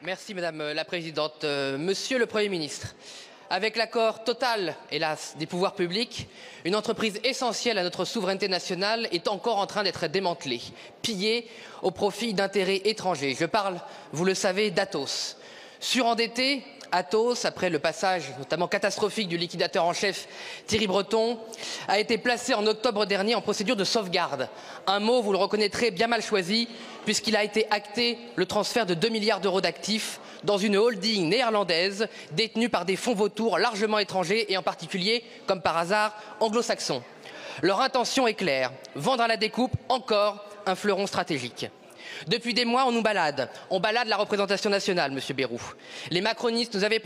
Merci Madame la Présidente. Monsieur le Premier ministre, avec l'accord total, hélas, des pouvoirs publics, une entreprise essentielle à notre souveraineté nationale est encore en train d'être démantelée, pillée au profit d'intérêts étrangers. Je parle, vous le savez, d'Atos. Surendetté, Atos, après le passage notamment catastrophique du liquidateur en chef Thierry Breton, a été placé en octobre dernier en procédure de sauvegarde. Un mot, vous le reconnaîtrez, bien mal choisi, puisqu'il a été acté le transfert de 2 milliards d'euros d'actifs dans une holding néerlandaise détenue par des fonds vautours largement étrangers et en particulier, comme par hasard, anglo-saxons. Leur intention est claire, vendre à la découpe encore un fleuron stratégique. Depuis des mois, on balade la représentation nationale, Monsieur Bayrou. Les macronistes nous avaient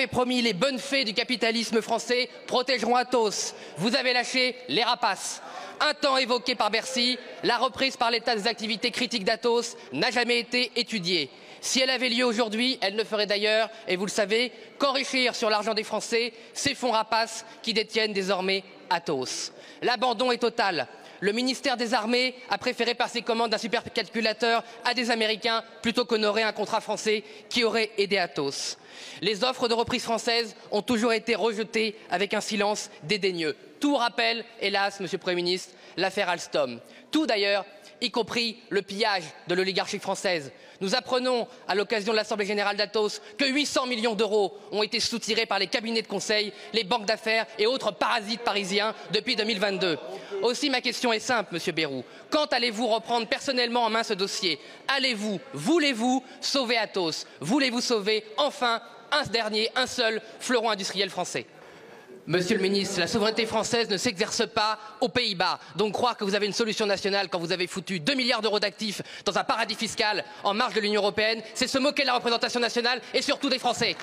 promis les bonnes fées du capitalisme français protégeront Atos. Vous avez lâché les rapaces. Un temps évoqué par Bercy, la reprise par l'État des activités critiques d'Atos n'a jamais été étudiée. Si elle avait lieu aujourd'hui, elle ne ferait d'ailleurs, et vous le savez, qu'enrichir sur l'argent des Français ces fonds rapaces qui détiennent désormais Atos. L'abandon est total. Le ministère des Armées a préféré passer commande d'un supercalculateur à des Américains plutôt qu'honorer un contrat français qui aurait aidé Atos. Les offres de reprise françaises ont toujours été rejetées avec un silence dédaigneux. Tout rappelle, hélas, Monsieur le Premier ministre, l'affaire Alstom. Tout d'ailleurs, y compris le pillage de l'oligarchie française. Nous apprenons, à l'occasion de l'Assemblée générale d'Atos, que 800 millions d'euros ont été soutirés par les cabinets de conseil, les banques d'affaires et autres parasites parisiens depuis 2022. Aussi, ma question est simple, Monsieur Bayrou. Quand allez-vous reprendre personnellement en main ce dossier? Voulez-vous sauver Atos? Voulez-vous sauver enfin un seul fleuron industriel français? Monsieur le ministre, la souveraineté française ne s'exerce pas aux Pays-Bas. Donc croire que vous avez une solution nationale quand vous avez foutu 2 milliards d'euros d'actifs dans un paradis fiscal en marge de l'Union européenne, c'est se moquer de la représentation nationale et surtout des Français.